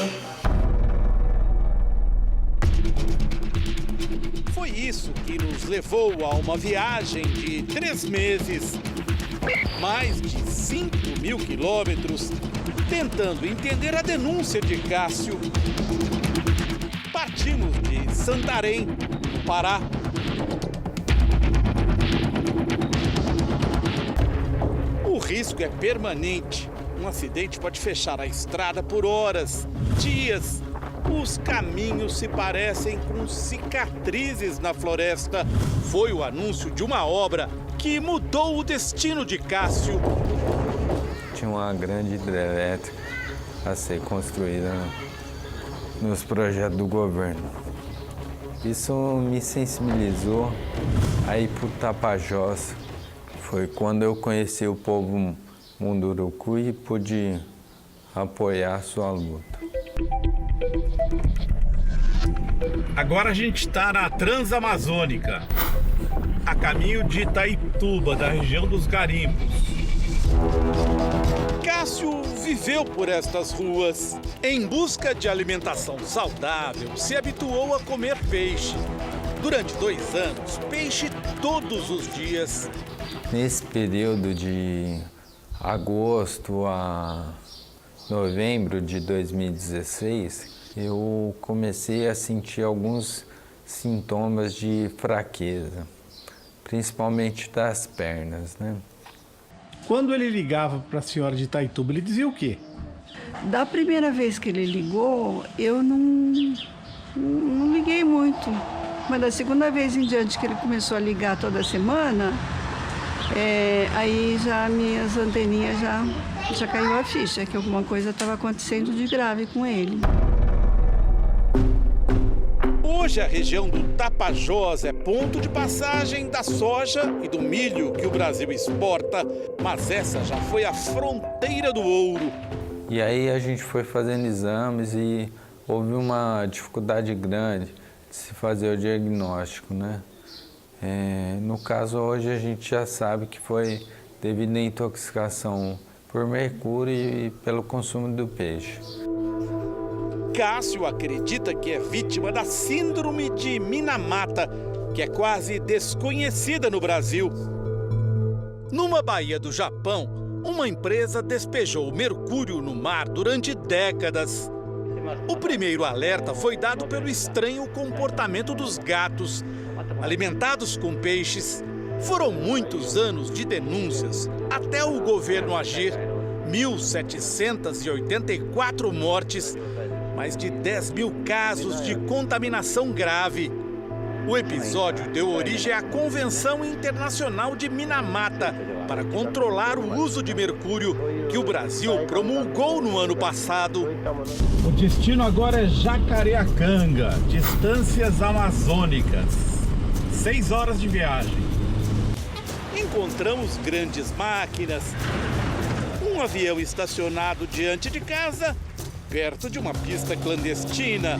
Foi isso que nos levou a uma viagem de 3 meses, mais de 5.000 quilômetros, tentando entender a denúncia de Cássio. Partimos de Santarém, no Pará. O risco é permanente. Um acidente pode fechar a estrada por horas, dias. Os caminhos se parecem com cicatrizes na floresta. Foi o anúncio de uma obra que mudou o destino de Cássio. Tinha uma grande hidrelétrica a ser construída nos projetos do governo. Isso me sensibilizou a ir para o Tapajós. Foi quando eu conheci o povo Munduruku e pude apoiar a sua luta. Agora a gente está na Transamazônica, a caminho de Itaituba, da região dos garimpos. Cássio viveu por estas ruas. Em busca de alimentação saudável, se habituou a comer peixe. Durante 2 anos, peixe todos os dias. Nesse período de agosto a novembro de 2016, eu comecei a sentir alguns sintomas de fraqueza, principalmente das pernas, né? Quando ele ligava para a senhora de Itaituba, ele dizia o quê? Da primeira vez que ele ligou, eu não liguei muito. Mas da segunda vez em diante que ele começou a ligar toda semana, aí já minhas anteninhas já caiu a ficha, que alguma coisa estava acontecendo de grave com ele. Hoje a região do Tapajós é ponto de passagem da soja e do milho que o Brasil exporta, mas essa já foi a fronteira do ouro. E aí a gente foi fazendo exames e houve uma dificuldade grande de se fazer o diagnóstico, né? No caso, hoje a gente já sabe que foi devido à intoxicação por mercúrio e pelo consumo do peixe. Cássio acredita que é vítima da síndrome de Minamata, que é quase desconhecida no Brasil. Numa baía do Japão, uma empresa despejou mercúrio no mar durante décadas. O primeiro alerta foi dado pelo estranho comportamento dos gatos, alimentados com peixes. Foram muitos anos de denúncias até o governo agir. 1.784 mortes, mais de 10 mil casos de contaminação grave. O episódio deu origem à Convenção Internacional de Minamata para controlar o uso de mercúrio, que o Brasil promulgou no ano passado. O destino agora é Jacareacanga, distâncias amazônicas. 6 horas de viagem. Encontramos grandes máquinas, um avião estacionado diante de casa, perto de uma pista clandestina.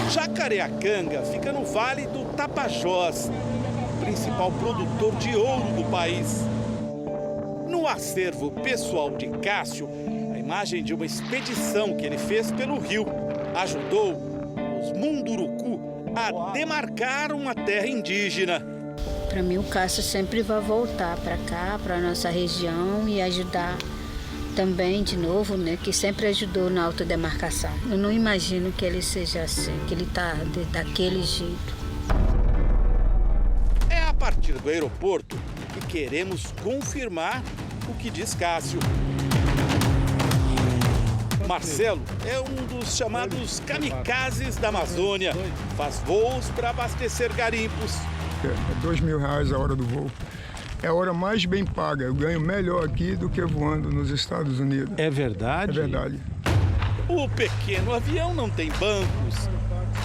Jacareacanga fica no Vale do Tapajós, principal produtor de ouro do país. No acervo pessoal de Cássio, a imagem de uma expedição que ele fez pelo rio ajudou os Munduruku a demarcar uma terra indígena. Para mim, o Cássio sempre vai voltar para cá, para a nossa região e ajudar também, de novo, né, que sempre ajudou na autodemarcação. Eu não imagino que ele seja assim, que ele está daquele jeito. É a partir do aeroporto que queremos confirmar o que diz Cássio. Marcelo é um dos chamados kamikazes da Amazônia. Faz voos para abastecer garimpos. É R$2.000 a hora do voo. É a hora mais bem paga. Eu ganho melhor aqui do que voando nos Estados Unidos. É verdade? É verdade. O pequeno avião não tem bancos.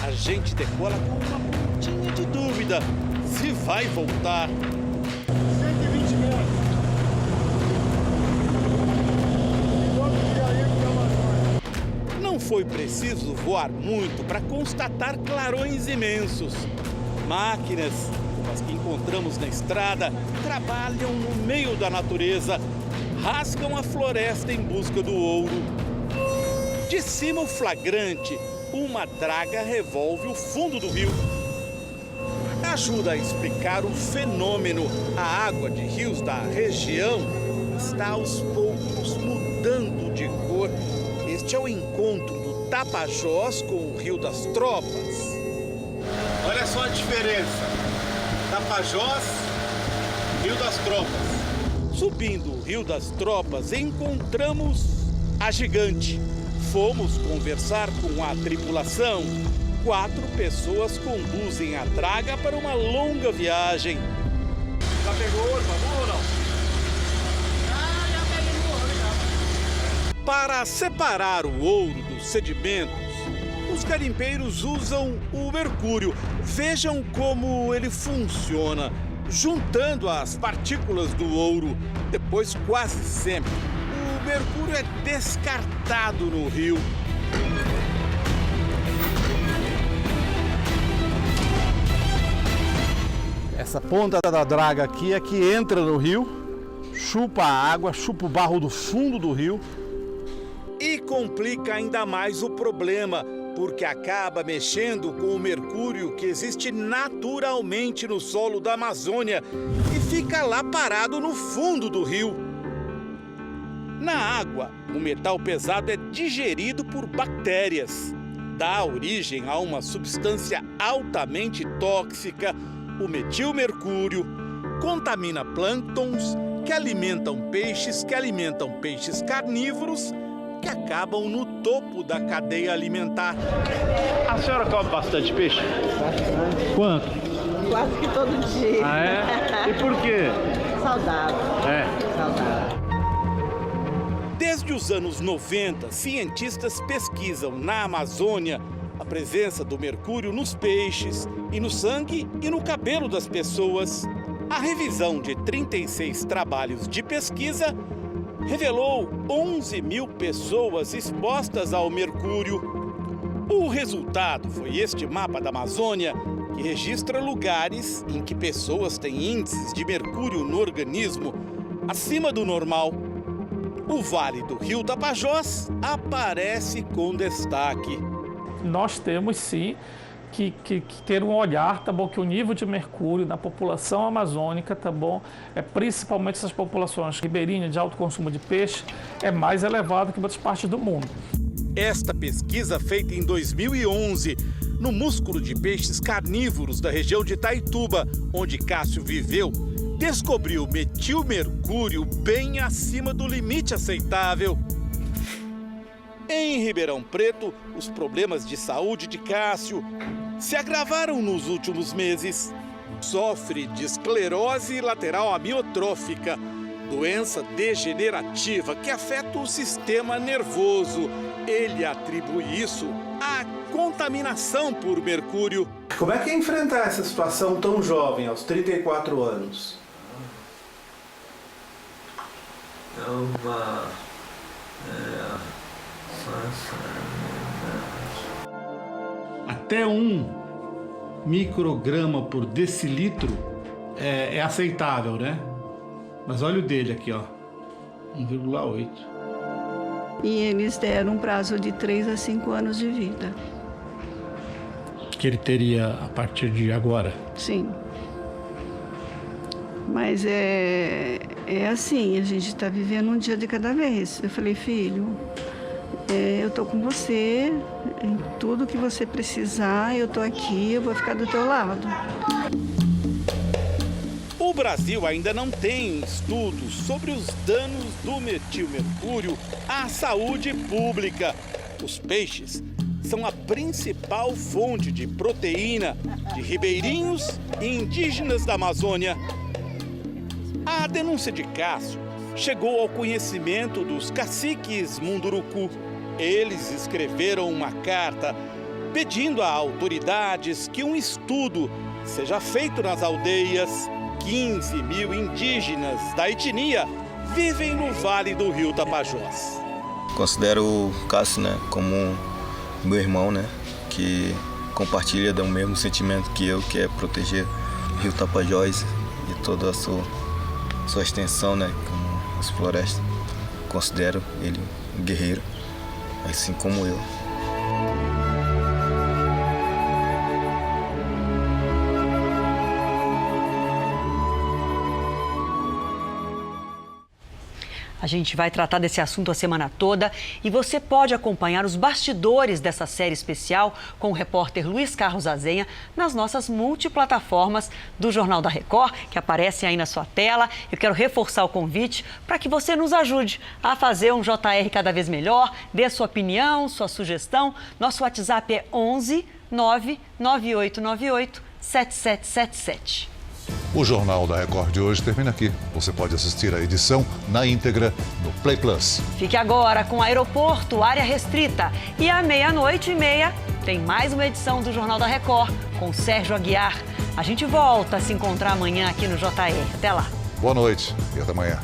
A gente decola com uma pontinha de dúvida se vai voltar. 120 metros. Não foi preciso voar muito para constatar clarões imensos. Máquinas, como as que encontramos na estrada, trabalham no meio da natureza, rasgam a floresta em busca do ouro. De cima, o flagrante, uma draga revolve o fundo do rio. Ajuda a explicar o fenômeno. A água de rios da região está aos poucos mudando de cor. Este é o encontro do Tapajós com o Rio das Tropas. Olha só a diferença. Tapajós, Rio das Tropas. Subindo o Rio das Tropas, encontramos a Gigante. Fomos conversar com a tripulação. 4 pessoas conduzem a draga para uma longa viagem. Já pegou ouro, vamos ou não? Já peguei ouro. Para separar o ouro dos sedimentos, os garimpeiros usam o mercúrio. Vejam como ele funciona, juntando as partículas do ouro. Depois, quase sempre, o mercúrio é descartado no rio. Essa ponta da draga aqui é que entra no rio, chupa a água, chupa o barro do fundo do rio. E complica ainda mais o problema, porque acaba mexendo com o mercúrio que existe naturalmente no solo da Amazônia e fica lá parado no fundo do rio. Na água, o metal pesado é digerido por bactérias. Dá origem a uma substância altamente tóxica, o metilmercúrio, contamina plânctons que alimentam peixes carnívoros que acabam no topo da cadeia alimentar. A senhora come bastante peixe? Bastante. Quanto? Quase que todo dia. Ah, é? E por quê? Saudável. É. Saudável. Desde os anos 90, cientistas pesquisam na Amazônia a presença do mercúrio nos peixes, e no sangue e no cabelo das pessoas. A revisão de 36 trabalhos de pesquisa revelou 11 mil pessoas expostas ao mercúrio. O resultado foi este mapa da Amazônia, que registra lugares em que pessoas têm índices de mercúrio no organismo acima do normal. o Vale do Rio Tapajós aparece com destaque. Nós temos sim que ter um olhar, tá bom, que o nível de mercúrio na população amazônica, tá bom, principalmente essas populações ribeirinhas de alto consumo de peixe, é mais elevado que em outras partes do mundo. Esta pesquisa, feita em 2011, no músculo de peixes carnívoros da região de Itaituba, onde Cássio viveu, descobriu metilmercúrio bem acima do limite aceitável. Em Ribeirão Preto, os problemas de saúde de Cássio se agravaram nos últimos meses. Sofre de esclerose lateral amiotrófica, doença degenerativa que afeta o sistema nervoso. Ele atribui isso à contaminação por mercúrio. Como é que é enfrentar essa situação tão jovem, aos 34 anos? Até 1 micrograma por decilitro é aceitável, né? Mas olha o dele aqui, ó, 1,8. E eles deram um prazo de 3 a 5 anos de vida. Que ele teria a partir de agora? Sim. Mas é assim, a gente está vivendo um dia de cada vez. Eu falei, filho, eu tô com você, em tudo que você precisar, eu tô aqui, eu vou ficar do teu lado. O Brasil ainda não tem estudos sobre os danos do metilmercúrio à saúde pública. Os peixes são a principal fonte de proteína de ribeirinhos e indígenas da Amazônia. A denúncia de Cássio chegou ao conhecimento dos caciques Munduruku. Eles escreveram uma carta pedindo a autoridades que um estudo seja feito nas aldeias. 15 mil indígenas da etnia vivem no Vale do Rio Tapajós. Considero o Cássio, né, como meu irmão, né, que compartilha do mesmo sentimento que eu, que é proteger o Rio Tapajós e toda a sua extensão, né, como as florestas. Considero ele um guerreiro, assim como eu. A gente vai tratar desse assunto a semana toda e você pode acompanhar os bastidores dessa série especial com o repórter Luiz Carlos Azenha nas nossas multiplataformas do Jornal da Record, que aparecem aí na sua tela. Eu quero reforçar o convite para que você nos ajude a fazer um JR cada vez melhor, dê sua opinião, sua sugestão. Nosso WhatsApp é 11 99898 7777. O Jornal da Record de hoje termina aqui. Você pode assistir a edição na íntegra no Play Plus. Fique agora com Aeroporto, área restrita. E à 00:30 tem mais uma edição do Jornal da Record com Sérgio Aguiar. A gente volta a se encontrar amanhã aqui no JR. Até lá. Boa noite e até amanhã.